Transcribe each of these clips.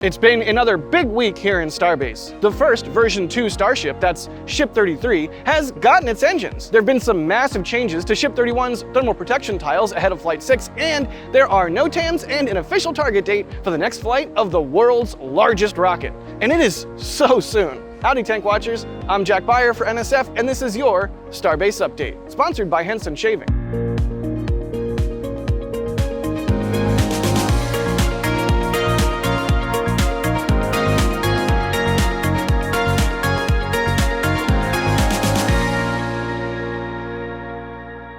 It's been another big week here in Starbase. The first version 2 Starship, that's Ship 33, has gotten its engines. There have been some massive changes to Ship 31's thermal protection tiles ahead of Flight 6, and there are NOTAMs and an official target date for the next flight of the world's largest rocket. And it is so soon. Howdy Tank Watchers, I'm Jack Beyer for NSF, and this is your Starbase Update, sponsored by Henson Shaving.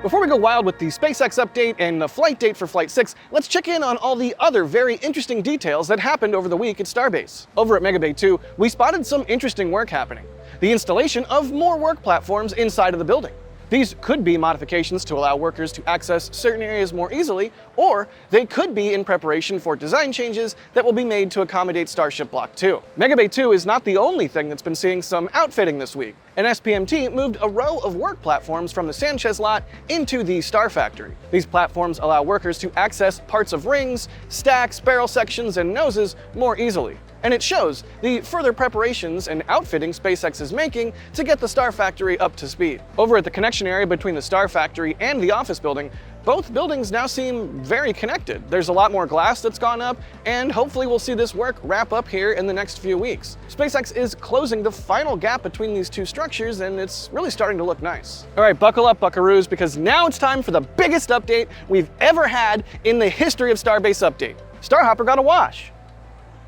Before we go wild with the SpaceX update and the flight date for Flight 6, let's check in on all the other very interesting details that happened over the week at Starbase. Over at Megabay 2, we spotted some interesting work happening. The installation of more work platforms inside of the building. These could be modifications to allow workers to access certain areas more easily, or they could be in preparation for design changes that will be made to accommodate Starship Block 2. Megabay 2 is not the only thing that's been seeing some outfitting this week. An SPMT moved a row of work platforms from the Sanchez lot into the Star Factory. These platforms allow workers to access parts of rings, stacks, barrel sections, and noses more easily. And it shows the further preparations and outfitting SpaceX is making to get the Star Factory up to speed. Over at the connection area between the Star Factory and the office building, both buildings now seem very connected. There's a lot more glass that's gone up, and hopefully we'll see this work wrap up here in the next few weeks. SpaceX is closing the final gap between these two structures, and it's really starting to look nice. All right, buckle up, buckaroos, because now it's time for the biggest update we've ever had in the history of Starbase Update. Starhopper got a wash.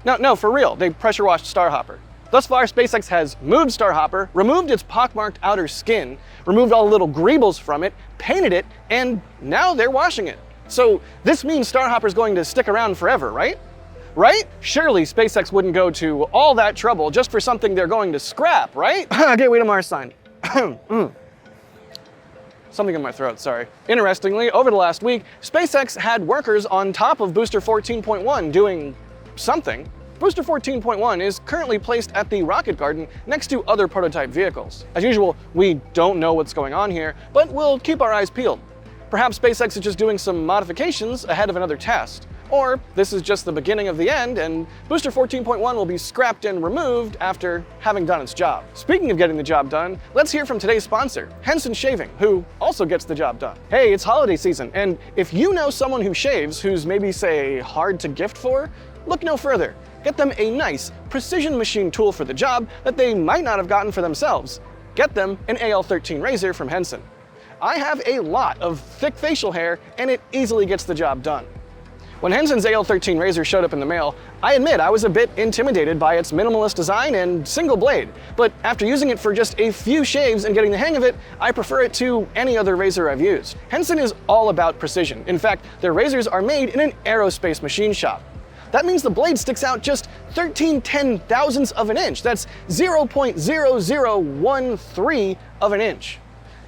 No, for real, they pressure washed Starhopper. Thus far, SpaceX has moved Starhopper, removed its pockmarked outer skin, removed all the little greebles from it, painted it, and now they're washing it. So this means Starhopper's going to stick around forever, right? Right? Surely SpaceX wouldn't go to all that trouble just for something they're going to scrap, right? Gateway to Mars sign. Something in my throat, sorry. Interestingly, over the last week, SpaceX had workers on top of Booster 14.1 doing something. Booster 14.1 is currently placed at the Rocket Garden next to other prototype vehicles. As usual, we don't know what's going on here, but we'll keep our eyes peeled. Perhaps SpaceX is just doing some modifications ahead of another test. Or this is just the beginning of the end, and Booster 14.1 will be scrapped and removed after having done its job. Speaking of getting the job done, let's hear from today's sponsor, Henson Shaving, who also gets the job done. Hey, it's holiday season, and if you know someone who shaves who's maybe, say, hard to gift for, look no further. Get them a nice, precision machine tool for the job that they might not have gotten for themselves. Get them an AL13 razor from Henson. I have a lot of thick facial hair, and it easily gets the job done. When Henson's AL13 razor showed up in the mail, I admit I was a bit intimidated by its minimalist design and single blade, but after using it for just a few shaves and getting the hang of it, I prefer it to any other razor I've used. Henson is all about precision. In fact, their razors are made in an aerospace machine shop. That means the blade sticks out just 13/10,000ths of an inch. That's 0.0013 of an inch.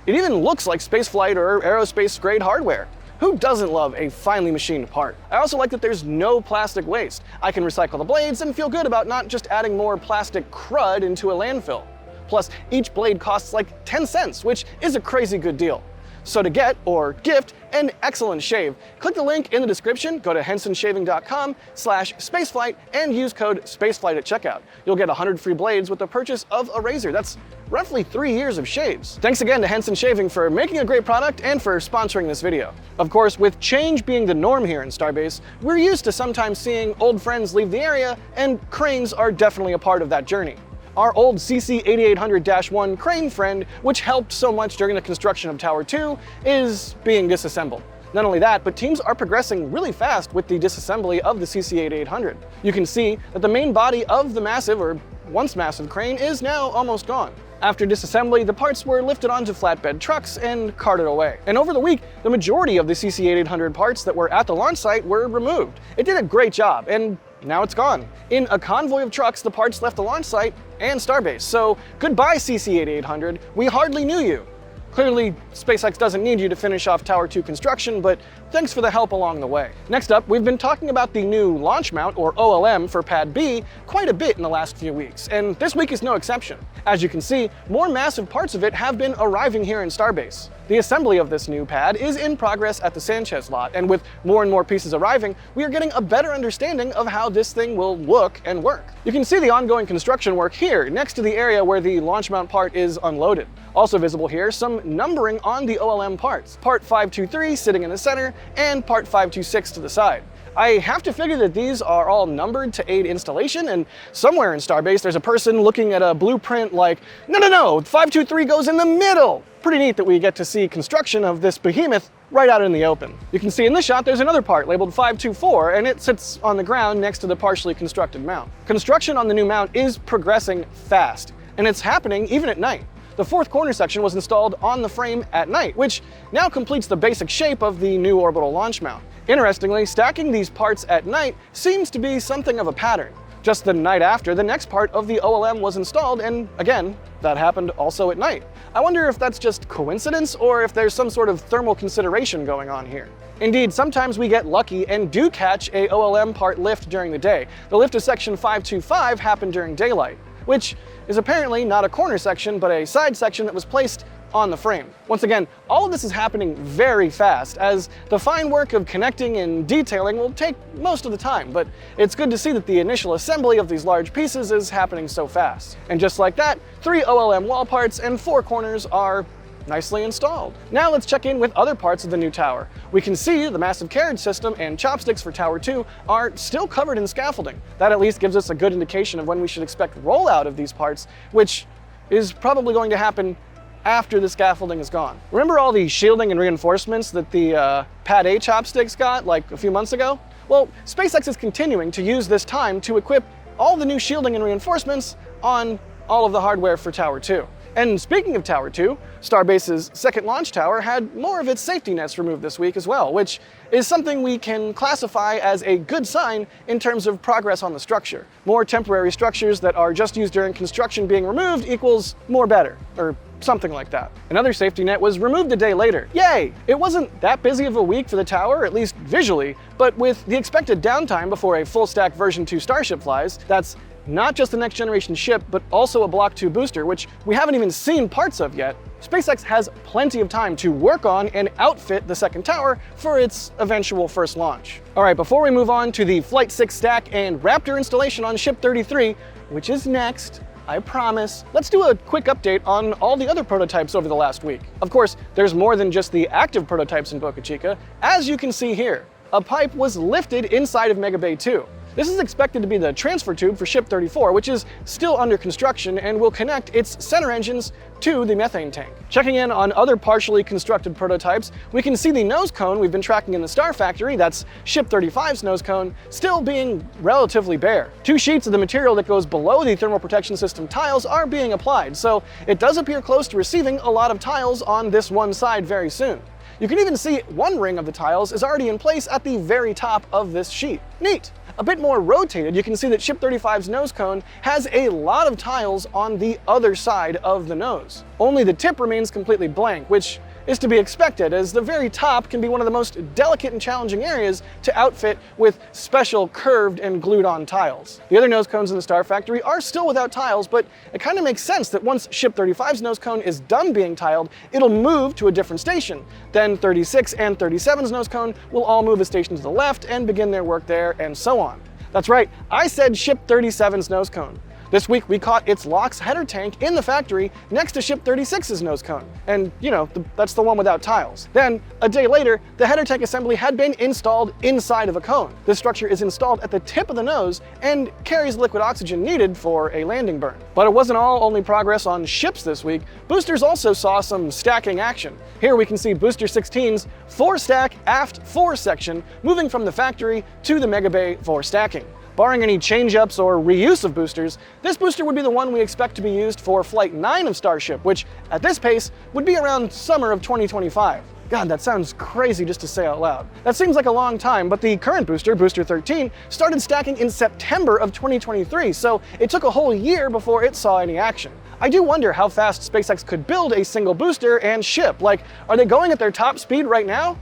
It even looks like spaceflight or aerospace grade hardware. Who doesn't love a finely machined part? I also like that there's no plastic waste. I can recycle the blades and feel good about not just adding more plastic crud into a landfill. Plus, each blade costs like 10 cents, which is a crazy good deal. So to get, or gift, an excellent shave, click the link in the description, go to hensonshaving.com/spaceflight, and use code SPACEFLIGHT at checkout. You'll get 100 free blades with the purchase of a razor. That's roughly 3 years of shaves. Thanks again to Henson Shaving for making a great product and for sponsoring this video. Of course, with change being the norm here in Starbase, we're used to sometimes seeing old friends leave the area, and cranes are definitely a part of that journey. Our old CC8800-1 crane friend, which helped so much during the construction of Tower 2, is being disassembled. Not only that, but teams are progressing really fast with the disassembly of the CC8800. You can see that the main body of the massive, or once massive, crane is now almost gone. After disassembly, the parts were lifted onto flatbed trucks and carted away. And over the week, the majority of the CC8800 parts that were at the launch site were removed. It did a great job, and now it's gone. In a convoy of trucks, the parts left the launch site and Starbase. So goodbye CC8800, we hardly knew you. Clearly, SpaceX doesn't need you to finish off Tower 2 construction, but thanks for the help along the way. Next up, we've been talking about the new launch mount, or OLM, for Pad B quite a bit in the last few weeks, and this week is no exception. As you can see, more massive parts of it have been arriving here in Starbase. The assembly of this new pad is in progress at the Sanchez lot, and with more and more pieces arriving, we are getting a better understanding of how this thing will look and work. You can see the ongoing construction work here, next to the area where the launch mount part is unloaded. Also visible here, some numbering on the OLM parts. Part 523 sitting in the center, and part 526 to the side. I have to figure that these are all numbered to aid installation, and somewhere in Starbase there's a person looking at a blueprint like, no, 523 goes in the middle! Pretty neat that we get to see construction of this behemoth right out in the open. You can see in this shot there's another part labeled 524, and it sits on the ground next to the partially constructed mount. Construction on the new mount is progressing fast, and it's happening even at night. The fourth corner section was installed on the frame at night, which now completes the basic shape of the new orbital launch mount. Interestingly, stacking these parts at night seems to be something of a pattern. Just the night after, the next part of the OLM was installed, and again, that happened also at night. I wonder if that's just coincidence or if there's some sort of thermal consideration going on here. Indeed, sometimes we get lucky and do catch a OLM part lift during the day. The lift of section 525 happened during daylight, which is apparently not a corner section, but a side section that was placed on the frame. Once again, all of this is happening very fast, as the fine work of connecting and detailing will take most of the time, but it's good to see that the initial assembly of these large pieces is happening so fast. And just like that, 3 OLM wall parts and 4 corners are nicely installed. Now let's check in with other parts of the new tower. We can see the massive carriage system and chopsticks for Tower 2 are still covered in scaffolding. That at least gives us a good indication of when we should expect rollout of these parts, which is probably going to happen after the scaffolding is gone. Remember all the shielding and reinforcements that the Pad A chopsticks got like a few months ago? Well, SpaceX is continuing to use this time to equip all the new shielding and reinforcements on all of the hardware for Tower 2. And speaking of Tower 2, Starbase's second launch tower had more of its safety nets removed this week as well, which is something we can classify as a good sign in terms of progress on the structure. More temporary structures that are just used during construction being removed equals more better, or something like that. Another safety net was removed a day later. Yay! It wasn't that busy of a week for the tower, at least visually, but with the expected downtime before a full-stack version 2 Starship flies, that's not just the next generation ship, but also a Block 2 booster, which we haven't even seen parts of yet, SpaceX has plenty of time to work on and outfit the second tower for its eventual first launch. Alright, before we move on to the Flight 6 stack and Raptor installation on Ship 33, which is next, I promise, let's do a quick update on all the other prototypes over the last week. Of course, there's more than just the active prototypes in Boca Chica. As you can see here, a pipe was lifted inside of Mega Bay 2. This is expected to be the transfer tube for Ship 34, which is still under construction and will connect its center engines to the methane tank. Checking in on other partially constructed prototypes, we can see the nose cone we've been tracking in the Star Factory, that's Ship 35's nose cone, still being relatively bare. 2 sheets of the material that goes below the thermal protection system tiles are being applied, so it does appear close to receiving a lot of tiles on this one side very soon. You can even see one ring of the tiles is already in place at the very top of this sheet. Neat! A bit more rotated, you can see that Ship 35's nose cone has a lot of tiles on the other side of the nose. Only the tip remains completely blank, which is to be expected, as the very top can be one of the most delicate and challenging areas to outfit with special curved and glued on tiles. The other nose cones in the Star Factory are still without tiles, but it kind of makes sense that once Ship 35's nose cone is done being tiled, it'll move to a different station. Then 36 and 37's nose cone will all move a station to the left and begin their work there, and so on. That's right, I said Ship 37's nose cone. This week we caught its LOX header tank in the factory next to Ship 36's nose cone. And, you know, that's the one without tiles. Then, a day later, the header tank assembly had been installed inside of a cone. This structure is installed at the tip of the nose and carries liquid oxygen needed for a landing burn. But it wasn't all only progress on ships this week. Boosters also saw some stacking action. Here we can see Booster 16's 4-stack aft 4 section moving from the factory to the Mega Bay for stacking. Barring any change-ups or reuse of boosters, this booster would be the one we expect to be used for Flight 9 of Starship, which, at this pace, would be around summer of 2025. God, that sounds crazy just to say out loud. That seems like a long time, but the current booster, Booster 13, started stacking in September of 2023, so it took a whole year before it saw any action. I do wonder how fast SpaceX could build a single booster and ship. Like, are they going at their top speed right now?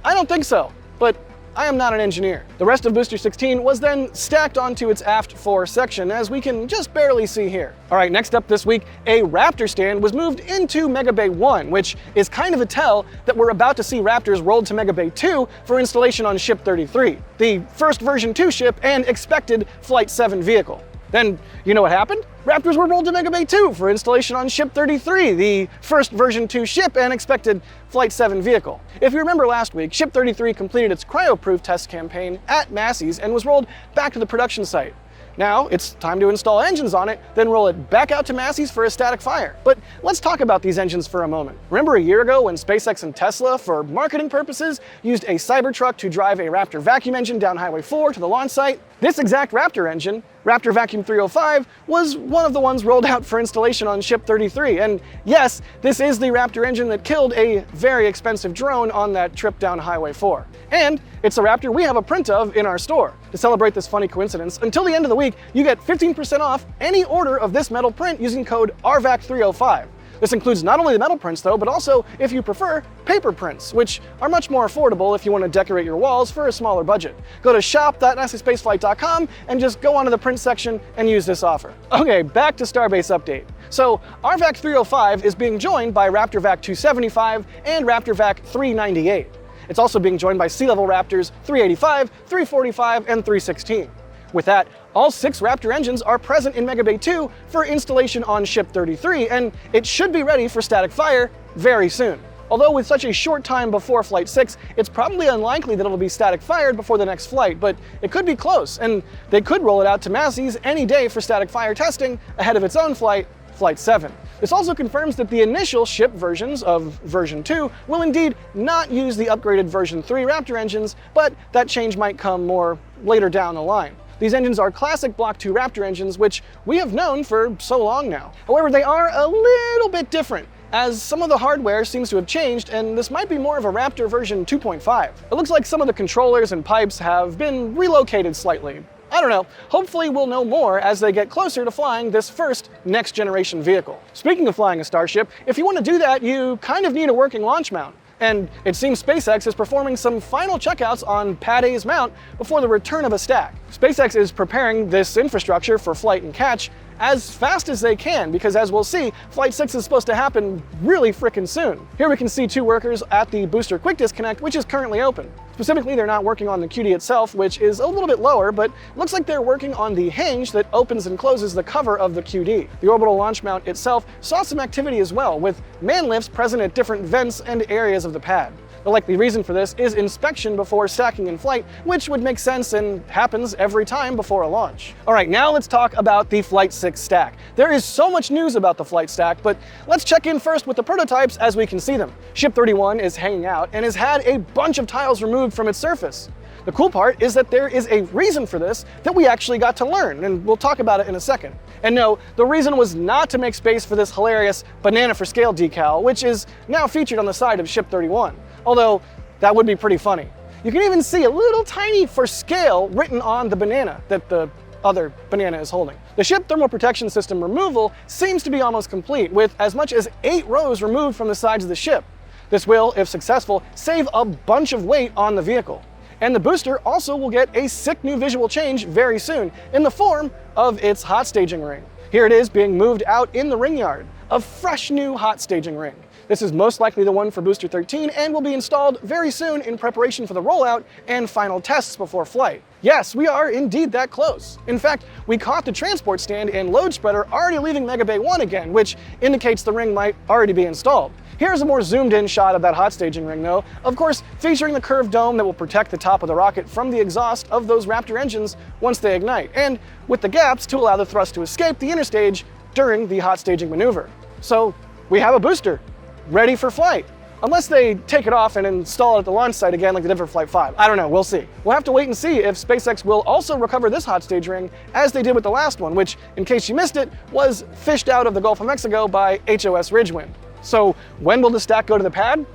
I don't think so. but I am not an engineer. The rest of Booster 16 was then stacked onto its aft fore section, as we can just barely see here. All right, next up this week, a Raptor stand was moved into Mega Bay 1, which is kind of a tell that we're about to see Raptors rolled to Mega Bay 2 for installation on Ship 33, the first version 2 ship and expected Flight 7 vehicle. Then, you know what happened? Raptors were rolled to Mega Bay 2 for installation on Ship 33, the first version 2 ship and expected Flight 7 vehicle. If you remember last week, Ship 33 completed its cryo-proof test campaign at Massey's and was rolled back to the production site. Now it's time to install engines on it, then roll it back out to Massey's for a static fire. But let's talk about these engines for a moment. Remember a year ago when SpaceX and Tesla, for marketing purposes, used a Cybertruck to drive a Raptor vacuum engine down Highway 4 to the launch site? This exact Raptor engine, Raptor Vacuum 305, was one of the ones rolled out for installation on Ship 33. And yes, this is the Raptor engine that killed a very expensive drone on that trip down Highway 4. And it's a Raptor we have a print of in our store. To celebrate this funny coincidence, until the end of the week, you get 15% off any order of this metal print using code RVAC305. This includes not only the metal prints though, but also, if you prefer, paper prints, which are much more affordable if you want to decorate your walls for a smaller budget. Go to shop.nasaspaceflight.com and just go onto the print section and use this offer. Okay, back to Starbase update. So, RVAC 305 is being joined by Raptor Vac 275 and Raptor Vac 398. It's also being joined by sea-level Raptors 385, 345, and 316. With that, all 6 Raptor engines are present in Mega Bay 2 for installation on Ship 33, and it should be ready for static fire very soon. Although with such a short time before Flight 6, it's probably unlikely that it'll be static fired before the next flight, but it could be close, and they could roll it out to Massey's any day for static fire testing ahead of its own flight, Flight 7. This also confirms that the initial ship versions of version 2 will indeed not use the upgraded version 3 Raptor engines, but that change might come more later down the line. These engines are classic Block 2 Raptor engines, which we have known for so long now. However, they are a little bit different, as some of the hardware seems to have changed, and this might be more of a Raptor version 2.5. It looks like some of the controllers and pipes have been relocated slightly. I don't know, hopefully we'll know more as they get closer to flying this first next generation vehicle. Speaking of flying a Starship, if you want to do that, you kind of need a working launch mount. And it seems SpaceX is performing some final checkouts on Pad A's mount before the return of a stack. SpaceX is preparing this infrastructure for flight and catch as fast as they can, because as we'll see, Flight 6 is supposed to happen really frickin' soon. Here we can see 2 workers at the booster quick disconnect, which is currently open. Specifically, they're not working on the QD itself, which is a little bit lower, but looks like they're working on the hinge that opens and closes the cover of the QD. The Orbital Launch Mount itself saw some activity as well, with man lifts present at different vents and areas of the pad. The likely reason for this is inspection before stacking in flight, which would make sense and happens every time before a launch. All right, now let's talk about the Flight 6 stack. There is so much news about the flight stack, but let's check in first with the prototypes as we can see them. Ship 31 is hanging out and has had a bunch of tiles removed from its surface. The cool part is that there is a reason for this that we actually got to learn, and we'll talk about it in a second. And no, the reason was not to make space for this hilarious banana for scale decal, which is now featured on the side of Ship 31. Although, that would be pretty funny. You can even see a little tiny for scale written on the banana that the other banana is holding. The ship thermal protection system removal seems to be almost complete, with as much as 8 rows removed from the sides of the ship. This will, if successful, save a bunch of weight on the vehicle. And the booster also will get a sick new visual change very soon, in the form of its hot staging ring. Here it is being moved out in the ring yard, a fresh new hot staging ring. This is most likely the one for Booster 13 and will be installed very soon in preparation for the rollout and final tests before flight. Yes, we are indeed that close. In fact, we caught the transport stand and load spreader already leaving Mega Bay 1 again, which indicates the ring might already be installed. Here's a more zoomed in shot of that hot staging ring though, of course featuring the curved dome that will protect the top of the rocket from the exhaust of those Raptor engines once they ignite, and with the gaps to allow the thrust to escape the interstage during the hot staging maneuver. So we have a booster ready for flight. Unless they take it off and install it at the launch site again like they did for Flight 5. I don't know, we'll see. We'll have to wait and see if SpaceX will also recover this hot stage ring as they did with the last one, which, in case you missed it, was fished out of the Gulf of Mexico by HOS Ridgewind. So when will the stack go to the pad?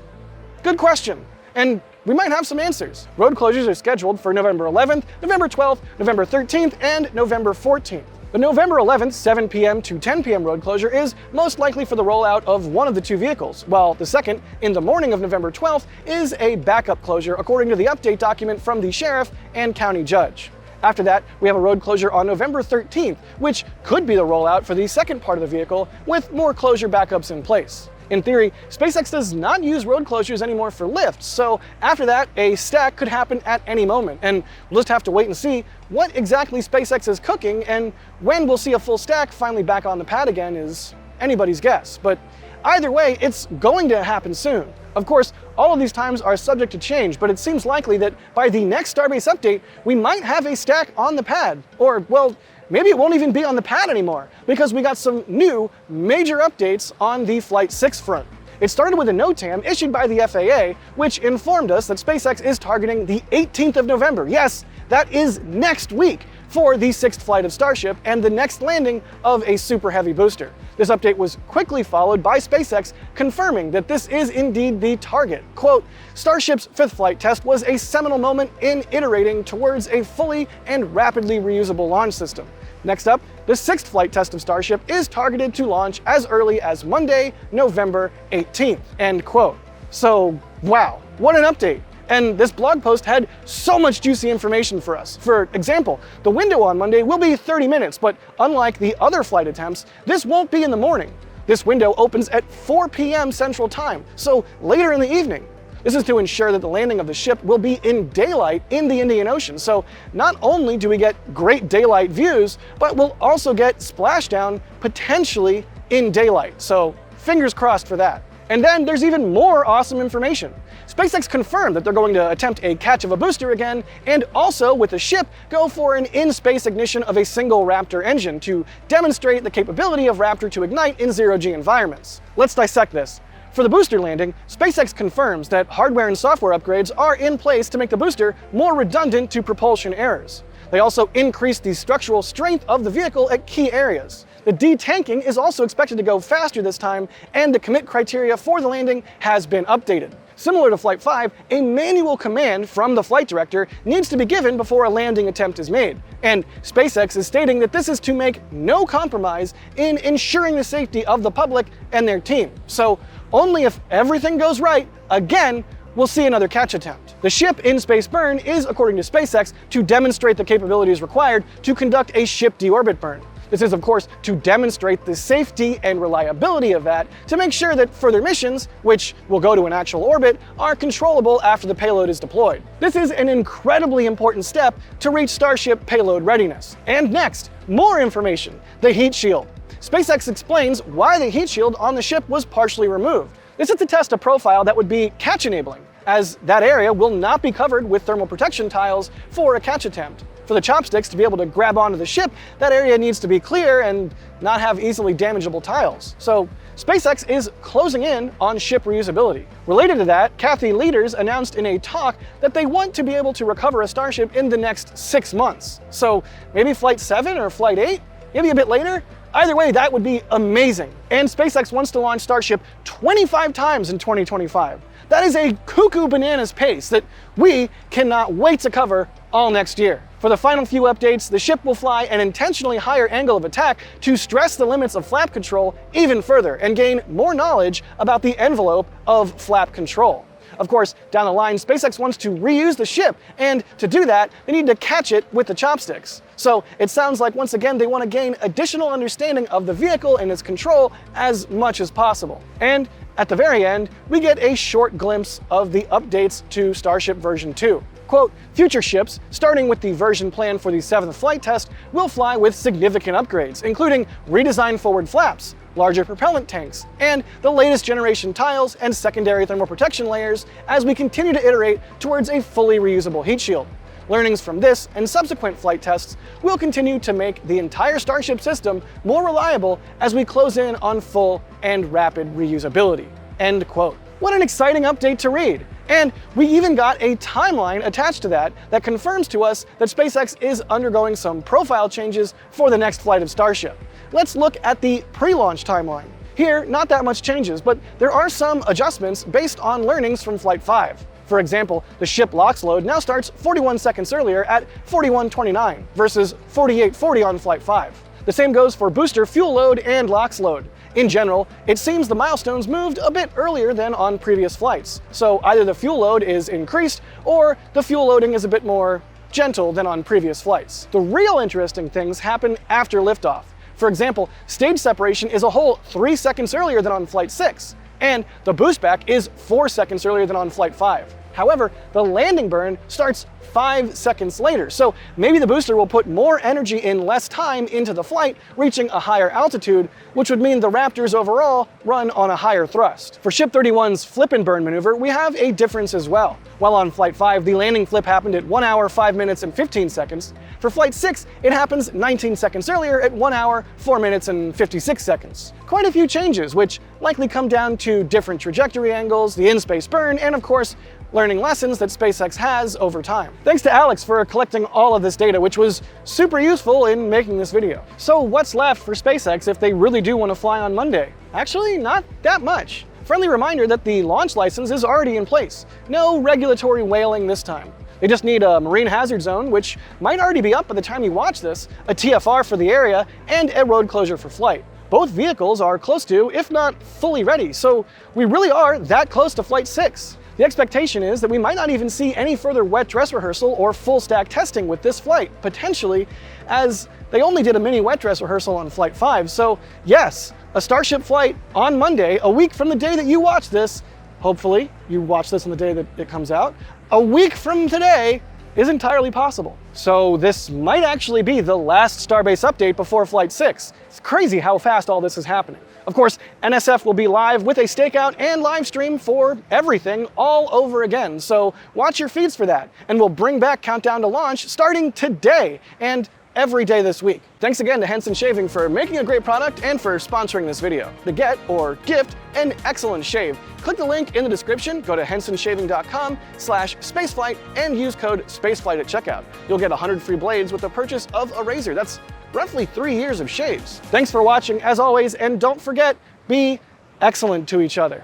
Good question. And we might have some answers. Road closures are scheduled for November 11th, November 12th, November 13th, and November 14th. The November 11th, 7 p.m. to 10 p.m. road closure is most likely for the rollout of one of the two vehicles, while the second, in the morning of November 12th, is a backup closure according to the update document from the sheriff and county judge. After that, we have a road closure on November 13th, which could be the rollout for the second part of the vehicle, with more closure backups in place. In theory, SpaceX does not use road closures anymore for lifts, so after that, a stack could happen at any moment, and we'll just have to wait and see what exactly SpaceX is cooking, and when we'll see a full stack finally back on the pad again is anybody's guess. But either way, it's going to happen soon. Of course, all of these times are subject to change, but it seems likely that by the next Starbase update, we might have a stack on the pad, or, well, maybe it won't even be on the pad anymore, because we got some new major updates on the Flight 6 front. It started with a NOTAM issued by the FAA, which informed us that SpaceX is targeting the 18th of November. Yes, that is next week for the 6th flight of Starship and the next landing of a Super Heavy booster. This update was quickly followed by SpaceX confirming that this is indeed the target. Quote, Starship's 5th flight test was a seminal moment in iterating towards a fully and rapidly reusable launch system. Next up, the 6th flight test of Starship is targeted to launch as early as Monday, November 18th, end quote. So, wow, what an update. And this blog post had so much juicy information for us. For example, the window on Monday will be 30 minutes, but unlike the other flight attempts, this won't be in the morning. This window opens at 4 p.m. Central Time, so later in the evening. This is to ensure that the landing of the ship will be in daylight in the Indian Ocean, so not only do we get great daylight views, but we'll also get splashdown potentially in daylight, so fingers crossed for that. And then there's even more awesome information. SpaceX confirmed that they're going to attempt a catch of a booster again, and also with the ship go for an in-space ignition of a single Raptor engine to demonstrate the capability of Raptor to ignite in zero-G environments. Let's dissect this. For the booster landing, SpaceX confirms that hardware and software upgrades are in place to make the booster more redundant to propulsion errors. They also increased the structural strength of the vehicle at key areas. The detanking is also expected to go faster this time, and the commit criteria for the landing has been updated. Similar to Flight 5, a manual command from the flight director needs to be given before a landing attempt is made. And SpaceX is stating that this is to make no compromise in ensuring the safety of the public and their team. So only if everything goes right, again, we'll see another catch attempt. The ship in space burn is, according to SpaceX, to demonstrate the capabilities required to conduct a ship deorbit burn. This is, of course, to demonstrate the safety and reliability of that to make sure that further missions, which will go to an actual orbit, are controllable after the payload is deployed. This is an incredibly important step to reach Starship payload readiness. And next, more information, the heat shield. SpaceX explains why the heat shield on the ship was partially removed. This is to test a profile that would be catch enabling, as that area will not be covered with thermal protection tiles for a catch attempt. For the chopsticks to be able to grab onto the ship, that area needs to be clear and not have easily damageable tiles. So SpaceX is closing in on ship reusability. Related to that, Cathay leaders announced in a talk that they want to be able to recover a Starship in the next 6 months. So maybe Flight 7 or Flight 8? Maybe a bit later? Either way, that would be amazing. And SpaceX wants to launch Starship 25 times in 2025. That is a cuckoo bananas pace that we cannot wait to cover all next year. For the final few updates, the ship will fly an intentionally higher angle of attack to stress the limits of flap control even further and gain more knowledge about the envelope of flap control. Of course, down the line, SpaceX wants to reuse the ship, and to do that, they need to catch it with the chopsticks. So it sounds like once again they want to gain additional understanding of the vehicle and its control as much as possible. And at the very end, we get a short glimpse of the updates to Starship version 2. Quote, future ships, starting with the version planned for the 7th flight test, will fly with significant upgrades, including redesigned forward flaps, larger propellant tanks, and the latest generation tiles and secondary thermal protection layers as we continue to iterate towards a fully reusable heat shield. Learnings from this and subsequent flight tests will continue to make the entire Starship system more reliable as we close in on full and rapid reusability. End quote. What an exciting update to read! And we even got a timeline attached to that confirms to us that SpaceX is undergoing some profile changes for the next flight of Starship. Let's look at the pre-launch timeline. Here, not that much changes, but there are some adjustments based on learnings from Flight 5. For example, the ship LOX load now starts 41 seconds earlier at 41:29 versus 48:40 on Flight 5. The same goes for booster fuel load and LOX load. In general, it seems the milestones moved a bit earlier than on previous flights. So either the fuel load is increased or the fuel loading is a bit more gentle than on previous flights. The real interesting things happen after liftoff. For example, stage separation is a whole 3 seconds earlier than on Flight 6, and the boost back is 4 seconds earlier than on Flight 5. However, the landing burn starts 5 seconds later, so maybe the booster will put more energy in less time into the flight, reaching a higher altitude, which would mean the Raptors overall run on a higher thrust. For Ship 31's flip and burn maneuver, we have a difference as well. While on Flight 5, the landing flip happened at 1 hour, 5 minutes, and 15 seconds, for Flight 6, it happens 19 seconds earlier at 1 hour, 4 minutes, and 56 seconds. Quite a few changes, which likely come down to different trajectory angles, the in-space burn, and of course, learning lessons that SpaceX has over time. Thanks to Alex for collecting all of this data, which was super useful in making this video. So what's left for SpaceX if they really do want to fly on Monday? Actually, not that much. Friendly reminder that the launch license is already in place. No regulatory whaling this time. They just need a marine hazard zone, which might already be up by the time you watch this, a TFR for the area, and a road closure for flight. Both vehicles are close to, if not fully ready, so we really are that close to Flight 6. The expectation is that we might not even see any further wet dress rehearsal or full stack testing with this flight, potentially, as they only did a mini wet dress rehearsal on Flight 5. So yes, a Starship flight on Monday, a week from the day that you watch this, hopefully you watch this on the day that it comes out, a week from today is entirely possible. So this might actually be the last Starbase update before Flight 6. It's crazy how fast all this is happening. Of course, NSF will be live with a stakeout and live stream for everything all over again, so watch your feeds for that, and we'll bring back Countdown to Launch starting today and every day this week. Thanks again to Henson Shaving for making a great product and for sponsoring this video. To get or gift an excellent shave, click the link in the description, go to hensonshaving.com/spaceflight and use code SPACEFLIGHT at checkout. You'll get 100 free blades with the purchase of a razor. That's roughly 3 years of shaves. Thanks for watching as always, and don't forget, be excellent to each other.